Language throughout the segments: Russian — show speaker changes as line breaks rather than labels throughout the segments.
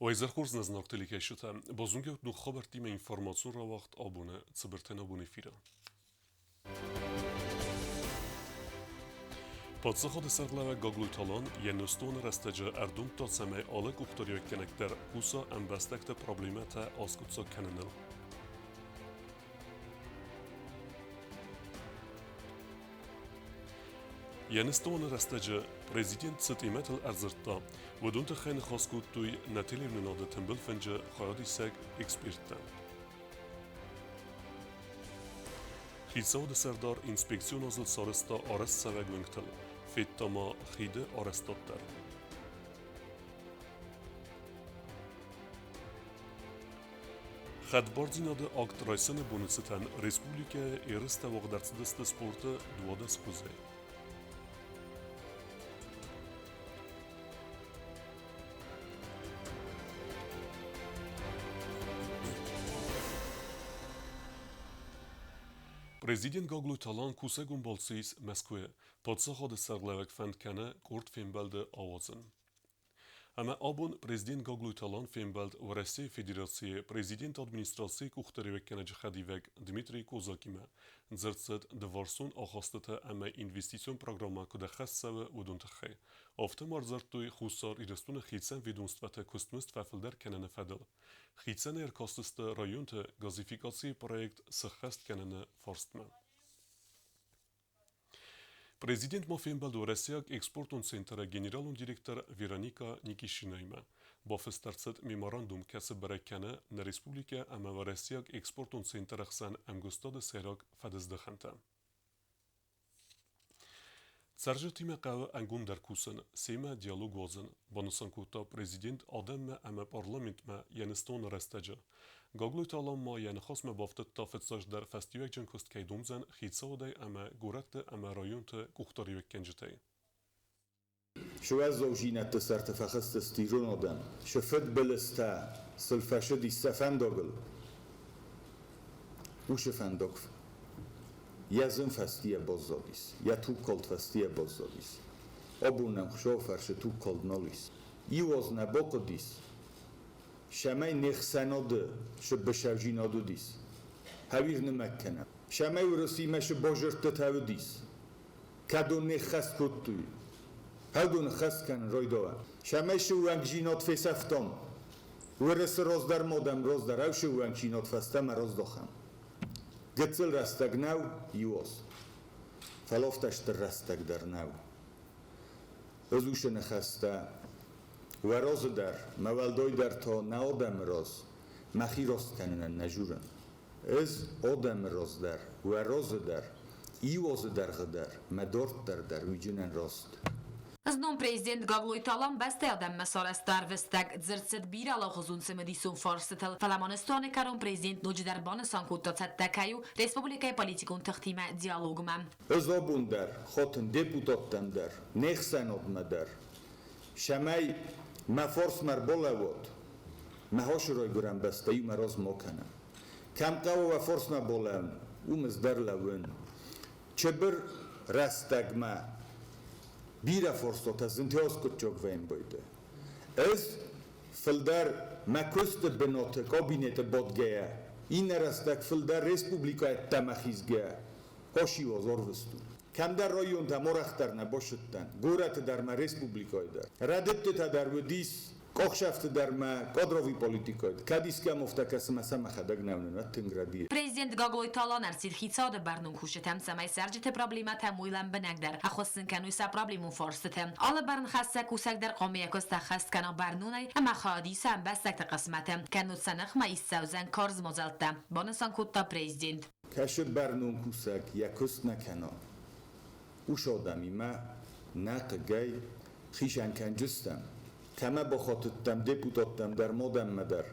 وإذا خورز نزناق تلكيشتا بازونجا نو خبر تيم انفورماسيون را وقت آبونه تبرتنا بونه فيرا Պատսախոդը սեղլավը գագլույթալան ենստոն ռեստեջը արդում տոցեմե ալը կուպտորիո կենեկտեր հուսա ամբաստեկտը պրոբլիմետը ասկուցո կեննել։ Ենստոն ռեստեջը պրեզիդենտ ծտիմետլ արձրտա, ոդունտը խեն խոսկուտ դույ նատիլիվնունոդը թմբլ ֆնջը խայադիսեկ էքսպիրտը։ Խիցաուդը սերդար ինսպեկցիոն ozıl sarısta arrest sevegvünktel, fittama xide arrestottar. Xedbardzin adı akt raysene bunitsiten Respublikaya eriste vogdartsideste sportu duodes kuzey. Prezident Gagluitalan Kusegun Bolsis Moskve Պատսախոդը սեղլավեք ֆենքանը կուրտ ֆիմբալդը ավազն։ Ama abun Prezident Gagluitalan Fembald v России Федерации Президент администрации Кухтаревеккена Джихадивек Дмитрий Козакиме Дзерцет Деварсун Ахастата Ама инвестицион программа Кудахассаве Удунтахе Автомар Зартуй Хусар Ирестуна Хитсен Ведомствата Кустмуст Фафелдер Кенене Федел Хитсен Эркастыста районте газификации проект Сахаст Кенене Форстме Президент Мофембалд Россияк экспортун центра генералун директор Вероника Никишинайма Бофестарцет меморандум кесып баракканы на республика ама в Россияк экспортун центр ахсан амгустады серак фадыздыханта. Царжы тиме қавы ангун дар кусын, сейма диалог возын, бонусан кута президент адамма ама парламентма яныстон растаджа. Гаглуй таламма яны хасма бафтыт тафетсаж дар фестивек жан куст кайдумзан хитсаудай ама гуракты ама районты кухтаривек кенжитай.
شواز زوجينات سرتفخست استيرون آدم شفت بلستا سلفشه دی سفنداگل او شفنداگف یزن فستیه بازدادیس یا تو کلد فستیه بازدادیس آبونم خشاو فرشه تو کلد نالیس ایواز نباقو دیس شمای نخسناده شب بشوجینادو دیس هویر نمکنم شمای ورسیمه شب باجرت تاو دیس کدو نخست کد توی هدون خست کن روی دوه شمای شو انگجینات فیسفتان ورس راز در مادم راز در او شو انگجینات فستم راز داخم گتل رستگ نو یواز فلافتش در رستگ در نو ازوش نخسته و راز در مولدای در تا نه آدم راز مخی راست کنن نجورن از آدم راز در و راز در یواز در غدر مدارت در ویجنن راست
Znon prezident Gagluitalan beste adam mesarestar vestek dzercet bírala hozunce medison farsetel felamanistane karon prezident nojderban sankutta tettekaju respublikai politikon taxtime dialoguma.
Özabun der, xotin deputattan der, nexsenod der. Şemay mafors merbolavot. Mahoshroy guram beste yu meraz mokana. Kamqav ve fors merbolan umz der lavun. Çebir rastagma بیره فرصت از انتهاز کد جوگ وین بایده از فلدر مکست بنات کابینت بادگه این رستک فلدر رسپوبلیکای تمخیزگه هاشی وزار وستو کم در رایون تمار اختر نباشدن گورت در ما رسپوبلیکای در ردت تا در ودیس کاخشفت در ما کادروی پولیتیکای کدیس که مفتکس مسا خداگ نونن تنگردی
Prezident Gagluitalan ersid hitsade barnun kuşetem samay serjete problemata muilan benagdar akhossin kanu sa problemun forsetem ala barn khassa kusak dar qamiya kosta khast kana barnunay ama khadisa bastak qismatem kanu sanakh ma issauzan karz mozalta bonasan kutta prezident
kash barnun kusak yakost nakana ush adami ma naqgay خیشن کنجستم کمه با خاطرتم deputattam در مادم مدر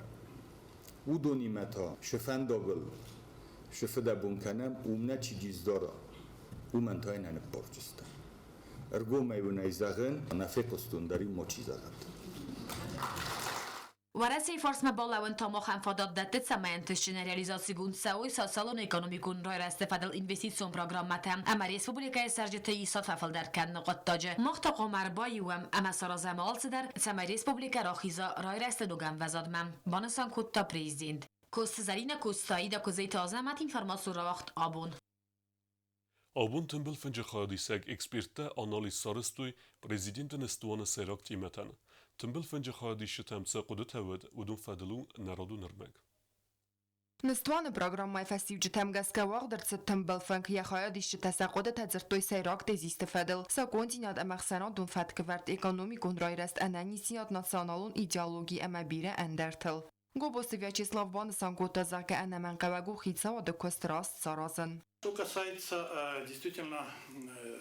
او دونیمتا شفن داگل شفده بونکنم اومنه چی جیز داره او منتای ننه پارچستم ارگو میونه ایزاغن نفه کستون داری ما چی زغد
ورثه فارس مبالغ تماخ انفادات دت سماینتشن реализации سوی سالون اکونومیکون رای استفاده اینوستیسیون پروگرام متم اما ریسپوبلیکای سرجته ایسات ففل در کن نقاط تاجه مخت قمر بایوم اما سارا زمال در سما ریسپوبلیکا راخیزا رای رست دوگم وزادمم بانسان کتا پریزیند کوست زرین کوستایی دا کوزی تازه مت اینفرماسیون را وقت آبون
Abun tümbül fınca xadisek ekspertte analiz sarıstuy prezidentin istuanı serak timeten. Tümbül fınca xadişi temse kudu tevid udun fedilu neradu nırmek.
Нестуана программа фестивджи темгаска вагдерцет тембелфанк яхаядиши тасақода тадзиртой сайрак тезисте федел. Саконтинад амахсана дун фаткверт экономикун райрест ананисият националун идеологии амабире эндертел. Гобосы Вячеслав Банасан гота зака анаманкавагу хитсава де костраст саразен.
Что касается действительно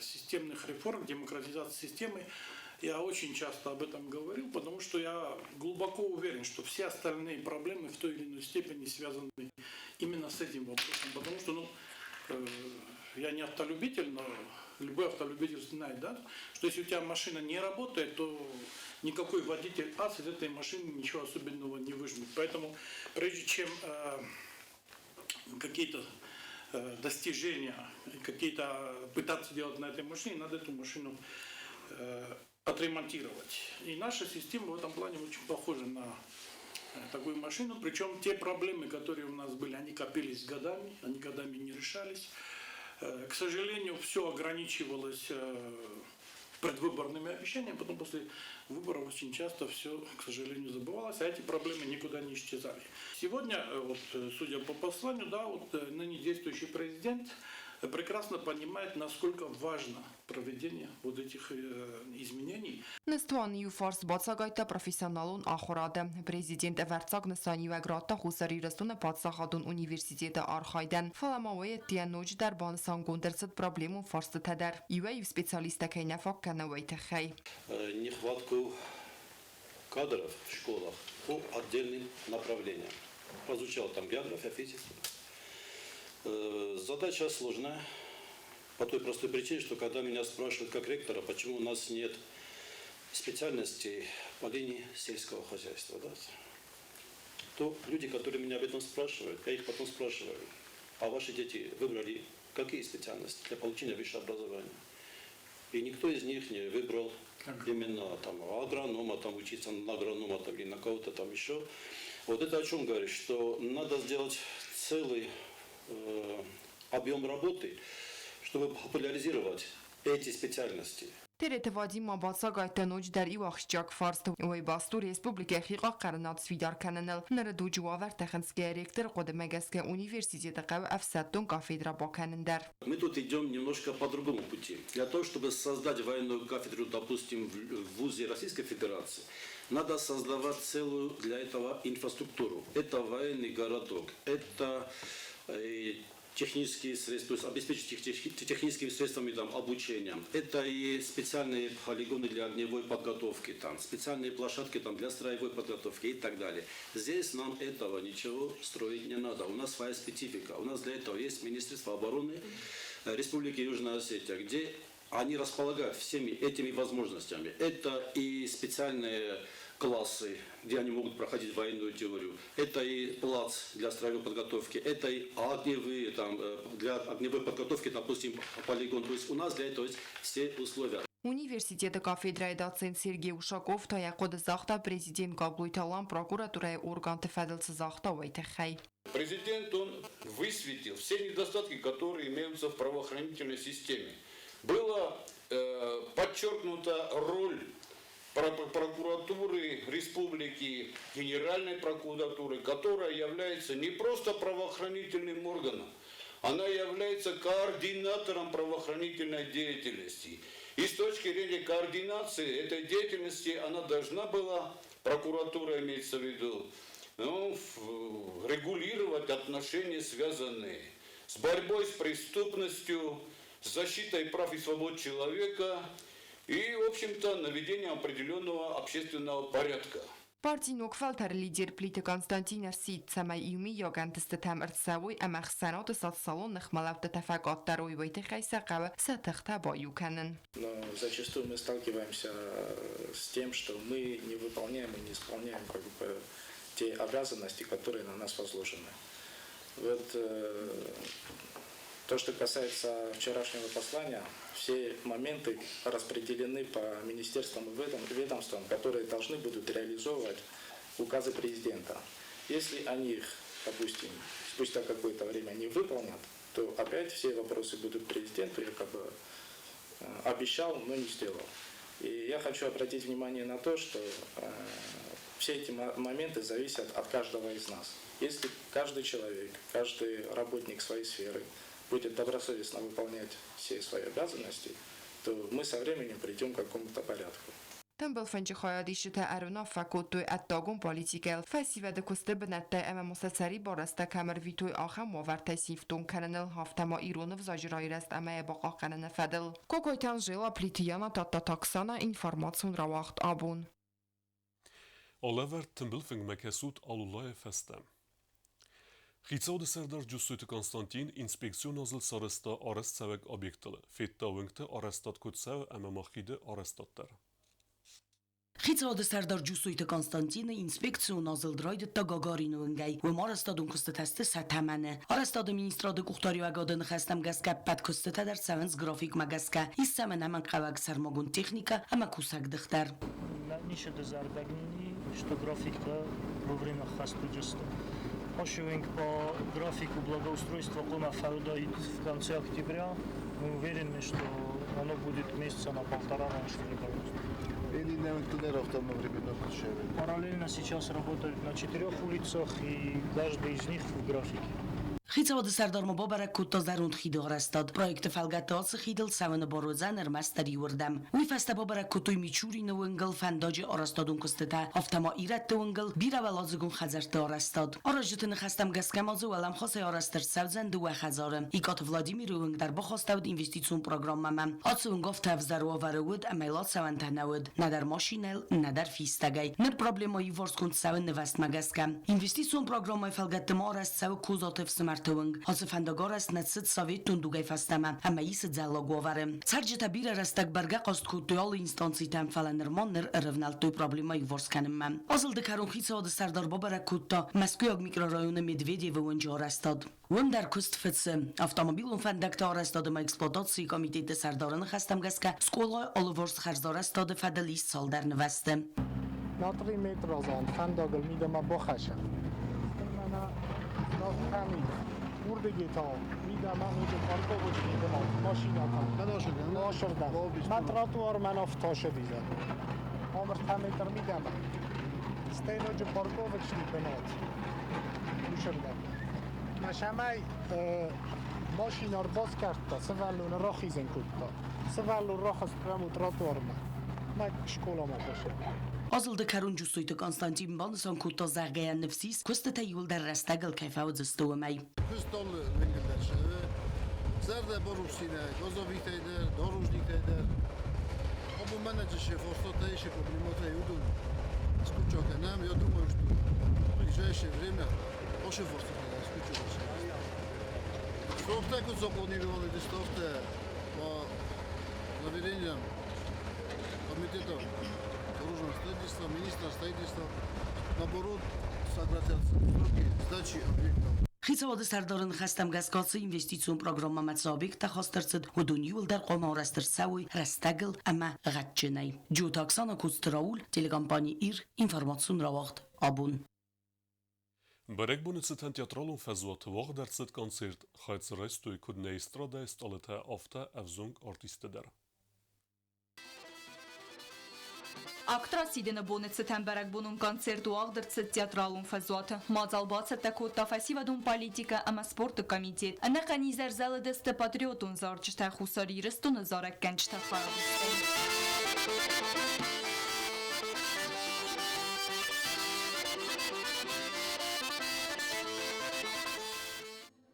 системных реформ, демократизации системы, я очень часто об этом говорил, потому что я глубоко уверен, что все остальные проблемы в той или иной степени связаны именно с этим вопросом. Потому что, я не автолюбитель, но любой автолюбитель знает, да, что если у тебя машина не работает, то никакой водитель ас из этой машины ничего особенного не выжмет. Поэтому прежде чем какие-то достижения, какие-то пытаться делать на этой машине, надо эту машину отремонтировать. И наша система в этом плане очень похожа на такую машину. Причем те проблемы, которые у нас были, они копились годами, они годами не решались. К сожалению, все ограничивалось предвыборными обещаниями, потом после выборов очень часто все, к сожалению, забывалось, а эти проблемы никуда не исчезали. Сегодня, вот, судя по посланию, да, вот, ныне действующий президент прекрасно понимает, насколько важно проведение вот этих изменений.
Нестуан юфорс бацагайта профессионалун ахораде. Президент Эверцаг нестани веграта хусари рестуне патсахадун университета архайден. Фаламауе тиянуч дар бансан гундерцет проблему форст тедер. Ивей специалиста кейнефак канавейте хей.
Нехватку кадров в школах по отдельным направлениям. Прозвучала там география, физика. Задача сложная по той простой причине, что когда меня спрашивают как ректора, почему у нас нет специальностей по линии сельского хозяйства, да, то люди, которые меня об этом спрашивают, я их потом спрашиваю, а ваши дети выбрали какие специальности для получения высшего образования? И никто из них не выбрал именно там агронома, там учиться на агронома там, или на кого-то там еще. Вот это о чем говорит, что надо сделать целый объем работы, чтобы популяризировать эти специальности.
Терете вадима бацагайта нуч дар ивахчак фарст. Уй басту республика хиqa qarnat svidar kananel. Nerdu juaver технский ректор Кодемегаске университета кав афсаттун кафедра баканендер.
Мы тут идем немножко по другому пути. Для того, чтобы создать военную кафедру, допустим, в вузе Российской Федерации, надо создавать целую для этого инфраструктуру. Это военный городок, это технические средства, то есть обеспечить их техническими средствами там, обучения. Это и специальные полигоны для огневой подготовки, там, специальные площадки там, для строевой подготовки и так далее. Здесь нам этого ничего строить не надо. У нас своя специфика. У нас для этого есть Министерство обороны Республики Южная Осетия, где они располагают всеми этими возможностями. Это и специальные классы, где они могут проходить военную теорию. Это и плац для строевой подготовки, это и огневые, там, для огневой подготовки, допустим, полигон. То есть у нас для этого есть все условия.
Университета кафедрой доцент Сергей Ушаков та якода захта президент Габлуйталан прокуратурой орган тефеделцы захта вайтехай.
Президент, он высветил все недостатки, которые имеются в правоохранительной системе. Была подчеркнута роль прокуратуры республики, Генеральной прокуратуры, которая является не просто правоохранительным органом, она является координатором правоохранительной деятельности. И с точки зрения координации этой деятельности она должна была, прокуратура имеется в виду, регулировать отношения, связанные с борьбой с преступностью, с защитой прав и свобод человека и, в общем-то, наведением определенного общественного порядка.
Партий нокфалтер лидер плита Константин Арсид самай иуми ягантсты тамирцавой амах сенат салон нахмалавта тафакат дарой войты хайсакава сатахта баюканен.
Но зачастую мы сталкиваемся с тем, что мы не выполняем и не исполняем те обязанности, которые на нас возложены. Вот то, что касается вчерашнего послания, все моменты распределены по министерствам и ведомствам, которые должны будут реализовывать указы президента. Если они их, допустим, спустя какое-то время не выполнят, то опять все вопросы будут президенту, я как бы обещал, но не сделал. И я хочу обратить внимание на то, что все эти моменты зависят от каждого из нас. Если каждый человек, каждый работник своей сферы будет добросовестно выполнять все свои обязанности, то мы со временем придем к какому-то порядку.
Tembel fenci hajadisite aruna fakotui attagum politikel fesivede kuste benette eme musaceri boreste kamer vitui aham ovarte siftun kanel haftama irunov zajirayirest eme baqa kanene fedel. Kokoytan jela plitiana taksana information rawacht abun.
Olever tembelfing mekesut alulaye festem. Хицауды Сәрдар Джусуйты Константин инспекцион азыл сарыста арест сәвек объектылы. Фетта выңты арестат көтсәв әмә махиды арестаттар.
Хицауды Сәрдар Джусуйты Константин инспекцион азыл драйды тагагарын выңгай. Вым арестадун күсті тәсті сәтәмәні. Арестады министрады құқтары вәгадын қәстім гәзгі пәт күсті тәдір сәвінз график мәгәзгі. Иссәмен әмін қәвәк сәрмагун техника әмә күсәк дықтар.
Что графика во время хастуджеста. Пошиваем по графику благоустройства Кома Фауда в конце октября. Мы уверены, что оно будет месяца на полтора раньше. Параллельно сейчас работают на 4 улицах, и каждый из них в графике.
Хицауды Сәрдар Мубабарак кутта зарунд хиды арестад. Проекты фалгаттасы хидл сәвіні борузан әрмәстер юрдам. Уй фәсті Бабарак кутуй мичурины выңгыл фәндажы арестадун кыстыта. Автама иретті выңгыл бір авалазыгун хазарты арестад. Арajıtını xəstəm qəskəmazı vələm xasay arestır səvzən düvə xəzarı. İkat Vladimir vыңgdar baxastavd investisyon programmamam. Atsı vıngof təvzər u avarıvıd əməylat səvən tənəvıd. Nədər maşinel, nədər fistəgəy. Nər problemayı vorskund səvən nivəstmə qəskəm. Investisyon programmay fəlgəttimi arest səvə kuzatıv smər Hazı fəndəgar است nətsid Sovet tundugay fəstəmə, əmə isi dzəllə qovarım. Sərcətə bir ərəstək bərgə qast kutuyal instansi tənfələnirmanır ərəvnəl tüy problema yuvarskənim mən. Azıldı karun xitsadı Sərdar Babarək kutta, Məskuyag mikrorayonu Medvedyevi önce arestad. Vım der kust fıtsı, avtomobilun fəndəkdə arestadıma eksploatasiya komiteti Sərdarını xəstəm qəskə, skolay alıvors xərz arestadı fədəlist saldər nivəstə.
Na 3 metr azal, fəndəgül midəmə baxaşım. Mənə Urdegieta, midem amúgy parkolódj, midem a masinát. Lasodem. Már trotuar már naftása vizet. Amr 3 méter midem. Stejno, hogy parkolódj, midem át. Usodem. Mesemej masinar baszkárta, szevellőn rachizen kutta. Szevellőn rachasztrám trotuarma. Meg skóla magasem.
Azıldı karun Cüsuytu Konstantin Banısan kutta zərgəyən nefsis, küstə təyul der rəstəgəl kəyfəvə zıstıvı məy.
Küstollu vengillər şəvə, zərdə borusiylə, gazovitəylər, dorujnikəylər. O bu menedżer forstota еще проблемата юдун. Скучока нам, я думаю, что в ближайшее время очень forstota скучока. Софта ку запланировали дистофта по заверениям комитета дорожного строительства, министра строительства, наоборот, сократятся сроки сдачи объектов.
Xitsadı Sərdarın xəstəm qəskası investisyon programma mətsabik təxastırcıd hudun yıldar qoma arastır səvi rəstəgil əmə ғətçinəy. Cutaksana kustraul telekompani informasyon ravaqt abun.
Berek bunıcıtan teatralun fəzuat vaqdərcid konsert xaytsıraystoy kudney stradayst alıta afta əvzung artistedər.
Ակտրա սիդենը բոնեցը թեմբերակ բունուն կոնցերտ ու աղդրցը տեատրալուն ֆազուատը, մազալբացը տակոտա ֆասիվադուն պալիտիկա ամա սպորտը կամիտետ, անախանի զերզալը դստը պատրիոտուն զարճտա խուսարի ռստունը զարակ կենչտա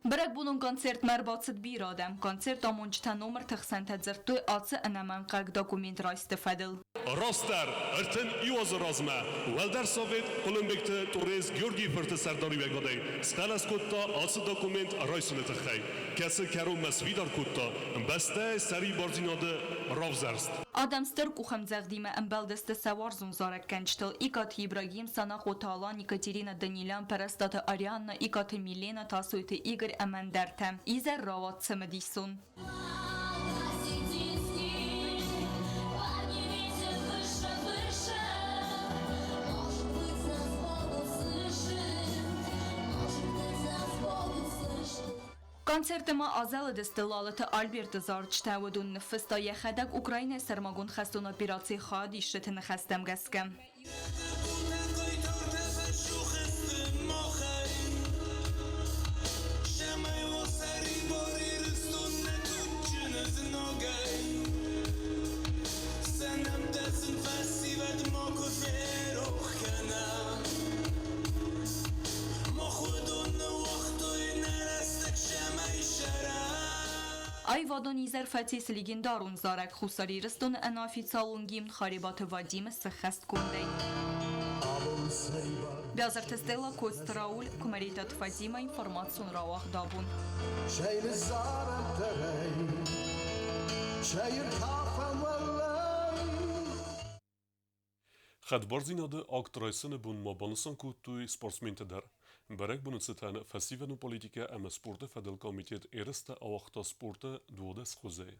Բրակ բունուն կոնցերտ մեր բացıt bir adam. Կոնցերտ ամունջտա նոմր թխսան թədzirtui atsı ənəmən qaq dokument raystı fədil.
راستر ارتن ایواز رازمه ولدر سوید قلنبکت توریز گیورگی فرت سرداری وگاده سخال از کتا آس داکومنت رایسونت خی کسی کرو مسویدار کتا بسته سری بارزیناده راوزرست
Adam Stırk uxamzagdime embelдeste саварзун зарак кенчтел икат Ибрагим Санах Уталан Екатерина Данилян Перестата Арианна икат Милена Тасуйте Игорь Амендерте Изер Рават Самедисун Концертема азалы дестелалата Альберт Зарчтавудун нефста яхадак Украина сермагун хастун операции хади штетен хастам гаскам. Айвадон изер фатис легендарун зарак хусари рстун анофициалун гимн харибат Вадим сахаст кундей. Бязар тестела Кост Рауль, Кумаритат Фадима информацию равах дабун.
Хадбарзинады актрайсыны бун мабанысан куттуй спортсментедер. Берек бунуцетан фасивену политика ама спорта федел комитет эрста авахта спорта дводе схузе.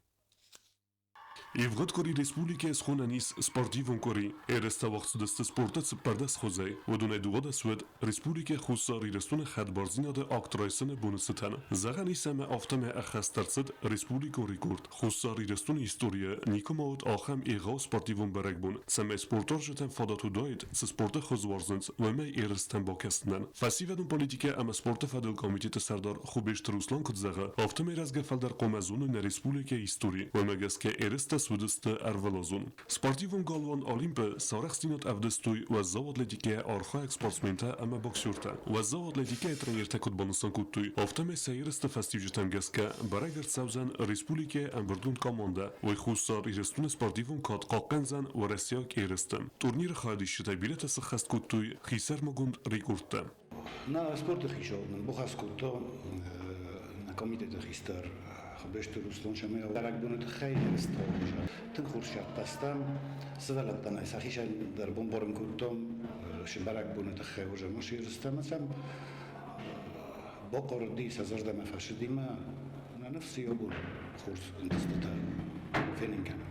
Евгад кори республика схонанис спортивон кори эрста вахтсудест спорта цпарда схузе. Водуне дводе суед республика хусари рестун хадбарзинады актрайсыны бунуцетан. Заганис ама автаме ахастарцед республика рекорд. Хусари рестун история никомаут ахам эга спортивон берек бун. Саме спортор жетен фадату дайд с спорта хозварзенц ваме эрстан бакестнан. Фасивену политика ама спорта федел комитет сардар Хубешт Руслан кудзага автаме разгафалдар комазуну на республика истории. Вамагаске эрста Судысты Арвалозун. Спортивон галван Олимпе сарахстинат авдестуй ваззав атлетика арха спортсмента ама боксюрта. Ваззав атлетика тренерта кутбаныстан куттуй. Автаме сайрысты фастивжетан гаска барагар савзан республика амбардун команда. Вай хусар ирестун спортивон кат қаққанзан ва Россияк эрестам. Турнир хадишта билета сахаст куттуй хисар магунд рекордта.
На спорта хишо, на бухаскуто, на комитета хистар Хубешт Руслан шамел дарак бунут хейр строша. Тын хуршат пастам, савалатана сахиша дар бомборм кутом, шимбарак бунут хейр уже мошир стамасам. Бокорди сазардама фашидима на нафси обур хурс института фенинган.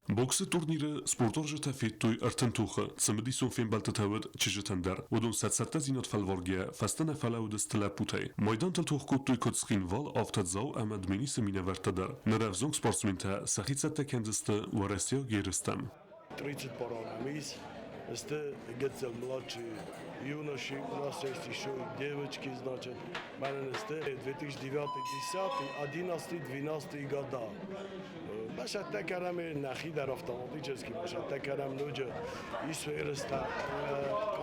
Боксы турниры спортор жета феттуй артентуха, самедисон фембалтатавад чижетандар, удун сатсатта зинат фалваргия, фастана фалауд стелапутай. Майдан талтух куттуй кодсхин вал автадзау амадмини семинавартадар. Наравзонг спортсмента сахицатта кендисты варасия герестам.
30 параграммиз, это где-то младший юноши, у нас есть еще девочки, значит, это 2009, 10, 11, 12 года. Баша такараме нахи дар автоматически баша такарам нуджа исверста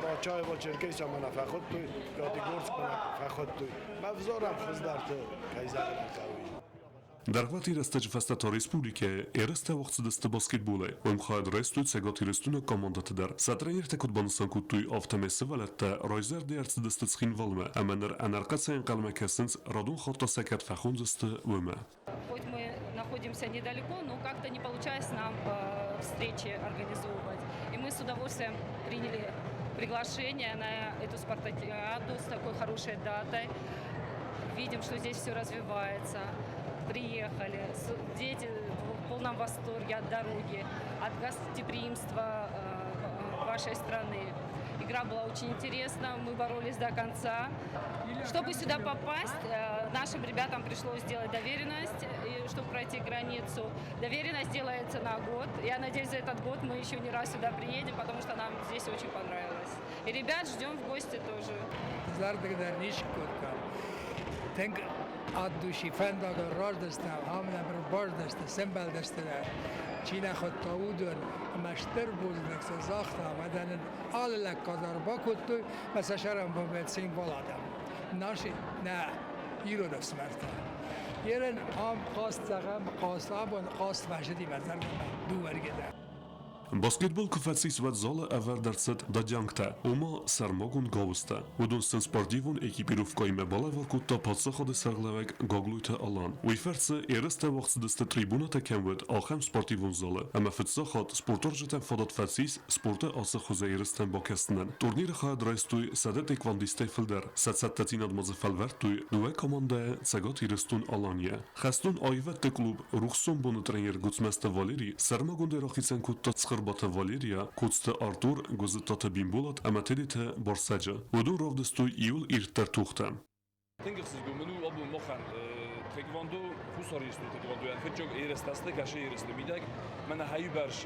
Карачаева Черкесия мана фахотуй Категорск мана фахотуй мавзорам хиздарты кайзаракави
Даргвати растач фастата республика эреста вахтсудеста баскетболе вем хад рестуй цегати рестуна командата дар сатренерта кутбаныстан куттуй автомесе валатта райзер дерцдеста цхин валме аманер анаркациян калмакасенс радун хатта сакат фахунзеста вема.
Хоть мы находимся недалеко, но как-то не получается нам встречи организовывать. И мы с удовольствием приняли приглашение на эту спартакиаду с такой хорошей датой. Видим, что здесь все развивается. Приехали, дети в полном восторге от дороги, от гостеприимства вашей страны. Игра была очень интересна, мы боролись до конца. Чтобы сюда попасть, нашим ребятам пришлось сделать доверенность, чтобы пройти границу. Доверенность делается на год. Я надеюсь, за этот год мы еще не раз сюда приедем, потому что нам здесь очень понравилось. И ребят ждем в гости тоже.
Addusi fenndagar razdastam, hamnabr bazdasta, szembeldastada, csinálhatta udon, más törbóznak sa zachta, madán allek kazar bakottu, mert a saramban vett szín valadam. Nasi, ne, íroda szmerta. Jelen am qastagam qastában qast vásadi mazargam duvargeda.
Basketbol küfetsiz ve zala ever derset da jankta. Oma sermagun gavsta. Udun sen sportivun ekipiruvkoj me balevar kutta patsachode serglevek gaglujte alan. Uiferce ereste wachtsedeste tribunate kenwet alchem sportivun zale. Ama fetsachat sportorjetem fadat fetsis sporte ase chuze erestem bakestenen. Turnire ga dreistui sadet ekvandiste felder. Setsettatinad maze felvertui due komande cegot erestun alanje. Khastun ayvet te klub ruchsun bunu trener gutsmeste Valeri sermagun de rochicen kutta tskhrbate Valeria kutste Artur gozetate bimbulat ama tedite borsaja. Udun rovdestui iul irtertuchtem.
Tengsiz gumunu abu mohan tekvando fusaristu tekvando yani fetchog erestaste kaşe ereste midak mana hayberş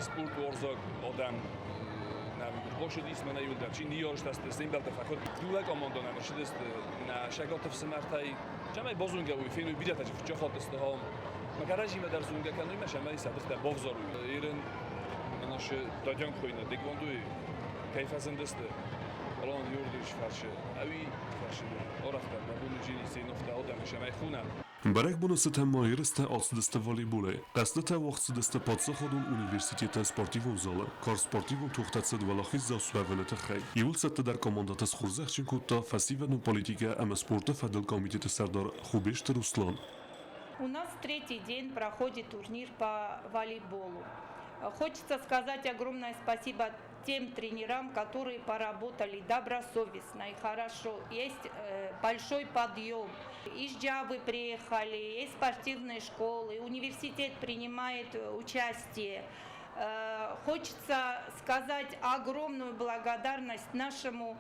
sport orzak adam باشه دیس من ایول در چین نیارش دست این بلده فقط دوله کاماندان نمیشه دست نه شگات فسمرتای جمعی بازونگه وی فیلم بیشتر تجربه چه خاطر است هم مگرچه ما در زونگه کنیم میشه من ایست در بافزار ایران مناش دادیان کوینه دیگواندوی کیف از دست الان یوردش فرشه اوی فرشه آرفتن نبودی جیلی سینفته آدم میشه من خونم
Berek bunu sitem mayıriste atsidiste voleybole. Qasdete vaxtsidiste patsaxadun Universitete Sportivun zale. Kar sportivun tuxtatsid valaxiz zavsvevenete xey. Yul sette der komandates xurzexçin kutta festivalun политика ama sporta fedel komitete serdar Хубеште Руслан.
У нас третий день проходит турнир по волейболу. Хочется сказать огромное спасибо тем тренерам, которые поработали добросовестно и хорошо. Есть большой подъем. Из Джавы приехали, есть спортивные школы, университет принимает участие. Хочется сказать огромную благодарность нашему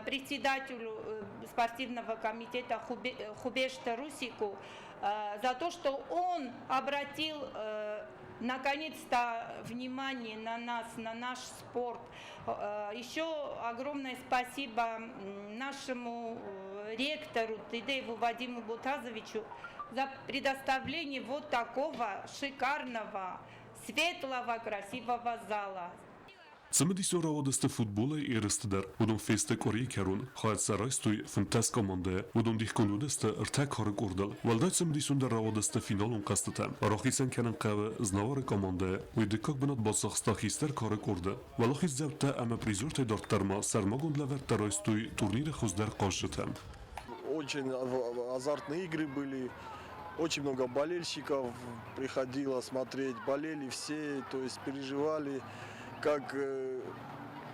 председателю спортивного комитета Хубеште Русику за то, что он обратил наконец-то внимание на нас, на наш спорт. Еще огромное спасибо нашему ректору Тидееву Вадиму Бутазовичу за предоставление вот такого шикарного, светлого, красивого зала.
Цемедисо раводесте футбола erestedir. Udun feste Koreyi kerun. Xayet saraystuy fantas komande. Udun dihkondudeste irtak harik urdal. Valday cemedisun der ravodeste finalun qastetem. Araxisen kenen qave znavar komande. Uydikak binat basaxsta xister karik urda. Valaxiz zevte ama prizorte dartarma sarmagun levert daraystuy turnire xuzder qashtem.
Очень азартные игры были. Очень много болельщиков приходило смотреть. Болели все, то есть переживали. Как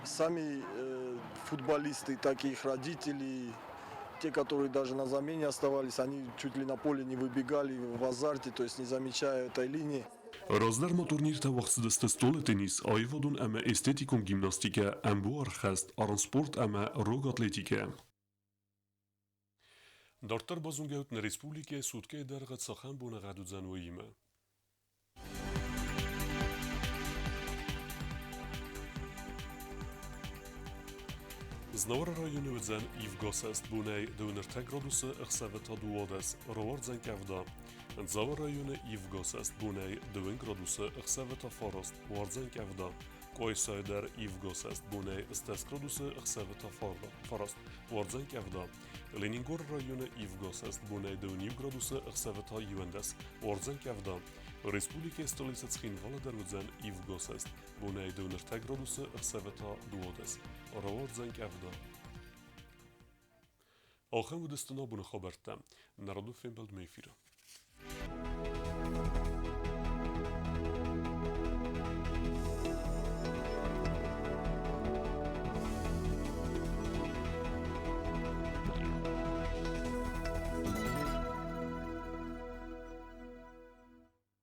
сами футболисты, так и их родители, те, которые даже на замене оставались, они чуть ли на поле не выбегали в азарте, то есть не замечая этой линии.
Раздарма турнирта вaqtsideste stole tennis, ayvodun ama estetikun gimnastika, ambu arxast, aran sport ama rog atletika. Dartar bazungeut na Respublike Sudke dergat saxan buna gadudzan uyime. Znawar rajony wydzen Ivgosest bunej donertek gradusy echseveta duodes, rowardzeń kawda. Znawar rajony Ivgosest bunej 2 gradusy echseveta forost, wardzeń kawda. Koysayder Ivgosest bunej stes gradusy echseveta forost, wardzeń kawda. Leningor rajony Ivgosest bunej 2 gradusy echseveta juendes, wardzeń kawda. Respublike stolice Chinvala derudzen Ivgosest bunej donertek gradusy echseveta duodes. Rowardzeń kawda. Alchem wydestena bunu xabertem. Narodu Fembeld Meyfira.